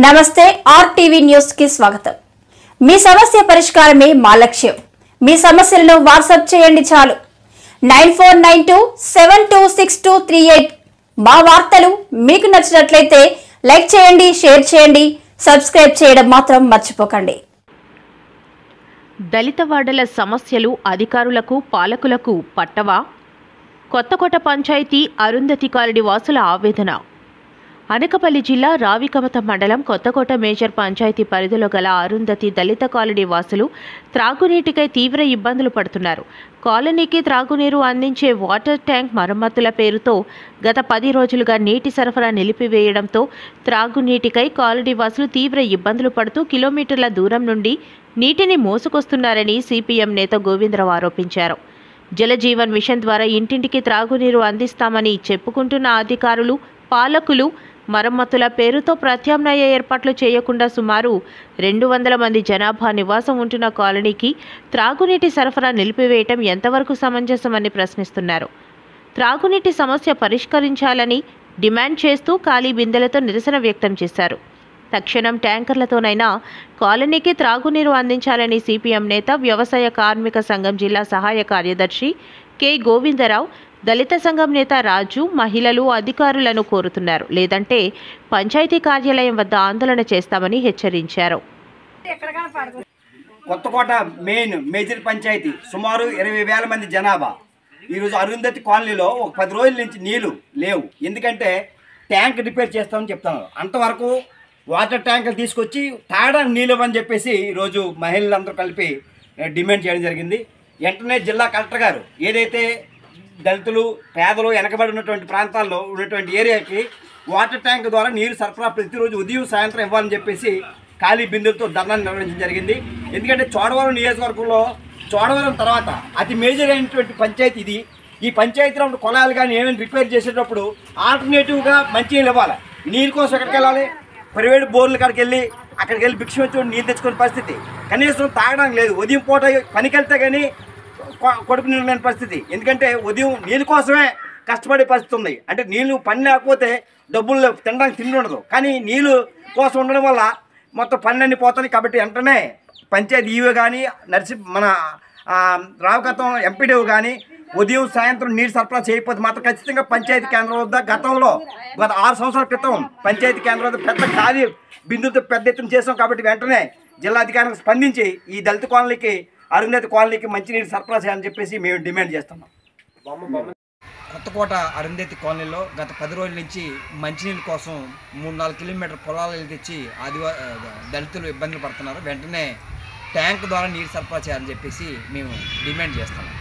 నమస్తే RTV news కి స్వాగతం। మీ సమస్య పరిష్కారమే మా లక్ష్యం। మీ సమస్యలను వాట్సాప్ చేయండి చాలు 9492726238। మా వార్తలు మీకు నచ్చినట్లయితే లైక్ చేయండి, షేర్ చేయండి, సబ్స్క్రైబ్ చేయడం మాత్రం మర్చిపోకండి। దళిత వాడల సమస్యలు అధికారులకు పాలకులకు పట్టవా? కొత్తకోట పంచాయతీ అరుంధతి కాలనీ వాసుల ఆవేదన। అనకాపల్లి జిల్లా రావికమత మండలం కొత్తకోట మేజర్ పంచాయతీ పరిధిలో గల అరుంధతి దళిత కాలనీ వాసులు త్రాగునీటికై తీవ్ర ఇబ్బందులు పడుతున్నారు। కాలనీకి త్రాగునీరు అందించే వాటర్ ట్యాంక్ మరమ్మతుల పేరుతో గత 10 రోజులుగా నీటి సరఫరా నిలిపివేయడంతో త్రాగునీటికై కాలనీ వాసులు తీవ్ర ఇబ్బందులు పడుతూ కిలోమీటర్ల దూరం నుండి నీటిని మోసుకొస్తున్నారని సిపిఎం నేత గోవిందరావు ఆరోపించారు। జలజీవన్ మిషన్ ద్వారా ఇంటింటికి త్రాగునీరు అందిస్తామని చెప్పుకుంటున్న అధికారులు, పాలకులు మరమ్మతుల పేరుతో ప్రత్యామ్నాయ ఏర్పాట్లు చేయకుండా సుమారు 200 మంది జనాభా నివాసం ఉంటున్న కాలనీకి త్రాగునీటి సరఫరా నిలిపివేయటం ఎంతవరకు సమంజసమని ప్రశ్నిస్తున్నారు। త్రాగునీటి సమస్య పరిష్కరించాలని డిమాండ్ చేస్తూ ఖాళీ బిందెలతో నిరసన వ్యక్తం చేశారు। తక్షణం ట్యాంకర్లతోనైనా కాలనీకి త్రాగునీరు అందించాలని సిపిఎం నేత వ్యవసాయ కార్మిక సంఘం జిల్లా సహాయ కార్యదర్శి కె గోవిందరావు, దళిత సంఘం నేత రాజు, మహిళలు, అధికారులను కోరుతున్నారు। లేదంటే పంచాయతీ కార్యాలయం వద్ద ఆందోళన చేస్తామని హెచ్చరించారు। కొత్తకోట మేజర్ పంచాయతీ సుమారు 20,000 మంది జనాభా ఈరోజు అరుంధతి కాలనీలో ఒక 10 రోజుల నుంచి నీళ్లు లేవు। ఎందుకంటే ట్యాంక్ రిపేర్ చేస్తామని చెప్తున్నారు। అంతవరకు వాటర్ ట్యాంకులు తీసుకొచ్చి తాగడానికి నీళ్ళు ఇవ్వని చెప్పేసి ఈరోజు మహిళలందరూ కలిపి డిమాండ్ చేయడం జరిగింది। వెంటనే జిల్లా కలెక్టర్ గారు ఏదైతే దళితులు, పేదలు, వెనకబడి ఉన్నటువంటి ప్రాంతాల్లో ఉన్నటువంటి ఏరియాకి వాటర్ ట్యాంక్ ద్వారా నీరు సరఫరా ప్రతిరోజు ఉదయం సాయంత్రం ఇవ్వాలని చెప్పేసి ఖాళీ బిందులతో ధర్నాన్ని నిర్వహించడం జరిగింది। ఎందుకంటే చోడవరం నియోజకవర్గంలో చోడవరం తర్వాత అతి మేజర్ అయినటువంటి పంచాయతీ ఇది। ఈ పంచాయతీలో కొలాలు కానీ ఏమైనా రిపేర్ చేసేటప్పుడు ఆల్టర్నేటివ్గా మంచినీళ్ళు ఇవ్వాలి। నీరు కోసం ఎక్కడికి వెళ్ళాలి? ప్రైవేట్ బోర్ల కాడికి వెళ్ళి అక్కడికి వెళ్ళి భిక్ష వచ్చి నీళ్ళు తెచ్చుకునే పరిస్థితి, కనీసం తాగడానికి లేదు। ఉదయం పూట పనికి వెళ్తే కానీ కొడుకు నీళ్ళు లేని పరిస్థితి। ఎందుకంటే ఉదయం నీళ్ళ కోసమే కష్టపడే పరిస్థితి ఉంది। అంటే నీళ్ళు పని లేకపోతే డబ్బులు తినడానికి తిండి ఉండదు, కానీ నీళ్ళు కోసం ఉండడం వల్ల మొత్తం పనులన్నీ పోతాయి। కాబట్టి వెంటనే పంచాయతీ ఈవో కానీ మన రావుకతం ఎంపీడీఓ కానీ ఉదయం సాయంత్రం నీరు సరఫరా చేయకపోతే మాత్రం ఖచ్చితంగా పంచాయతీ కేంద్రం వద్ద గత 6 సంవత్సరాల క్రితం పంచాయతీ కేంద్రం వద్ద పెద్ద ఖాళీ బిందుతో పెద్ద ఎత్తున చేసాం। కాబట్టి వెంటనే జిల్లాధికారికి స్పందించి ఈ దళిత కాలనీకి, అరుంధతి కాలనీకి మంచినీరు సరఫరా చేయాలని చెప్పేసి మేము డిమాండ్ చేస్తున్నాం। కొత్తకోట అరుంధతి కాలనీలో గత 10 రోజుల నుంచి మంచినీళ్ళ కోసం 3-4 కిలోమీటర్ పొలాలు తెచ్చి దళితులు ఇబ్బందులు పడుతున్నారు। వెంటనే ట్యాంక్ ద్వారా నీరు సరఫరా చేయాలని చెప్పేసి మేము డిమాండ్ చేస్తున్నాం।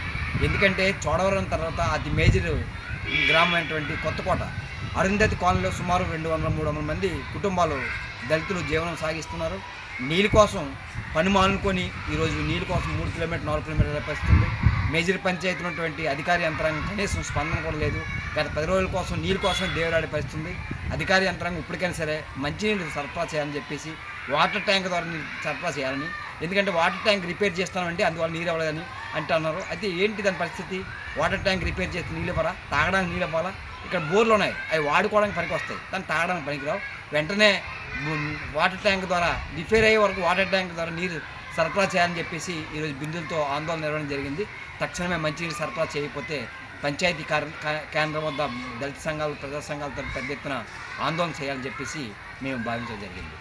ఎందుకంటే చోడవరం తర్వాత అతి మేజర్ గ్రామం అయినటువంటి కొత్తకోట అరుంధతి కాలనీలో సుమారు 200-300 మంది కుటుంబాలు దళితులు జీవనం సాగిస్తున్నారు। నీళ్ళ కోసం పని మానుకొని ఈరోజు నీళ్ళ కోసం 3 కిలోమీటర్ 4 కిలోమీటర్ల పరిస్థితుంది। మేజర్ పంచాయతీ ఉన్నటువంటి అధికారి యంత్రాంగం కనీసం స్పందన కూడా లేదు। గత 10 రోజుల కోసం నీళ్ళ కోసం దేవరాడే పరిస్థితుంది। అధికారి యంత్రాంగం ఇప్పటికైనా సరే మంచినీళ్ళు సరఫరా చేయాలని చెప్పేసి వాటర్ ట్యాంక్ ద్వారా నీరు సరఫరా చేయాలని, ఎందుకంటే వాటర్ ట్యాంక్ రిపేర్ చేస్తామంటే అందువల్ల నీరు ఇవ్వలేదని అంటున్నారు। అయితే ఏంటి దాని పరిస్థితి? వాటర్ ట్యాంక్ రిపేర్ చేస్తే నీళ్ళు ఇవ్వరా? తాగడానికి నీళ్ళు ఇవ్వాలా? ఇక్కడ బోర్లు ఉన్నాయి, అవి వాడుకోవడానికి పనికి వస్తాయి, దాన్ని తాగడానికి పనికిరావు। వెంటనే వాటర్ ట్యాంక్ ద్వారా రిపేర్ అయ్యే వరకు వాటర్ ట్యాంక్ ద్వారా నీరు సరఫరా చేయాలని చెప్పేసి ఈరోజు బిందులతో ఆందోళన నిర్వహణ జరిగింది। తక్షణమే మంచినీరు సరఫరా చేయకపోతే పంచాయతీ కేంద్రం వద్ద దళిత సంఘాలు, ప్రజా సంఘాలతో పెద్ద ఎత్తున ఆందోళన చేయాలని చెప్పేసి మేము భావించడం జరిగింది।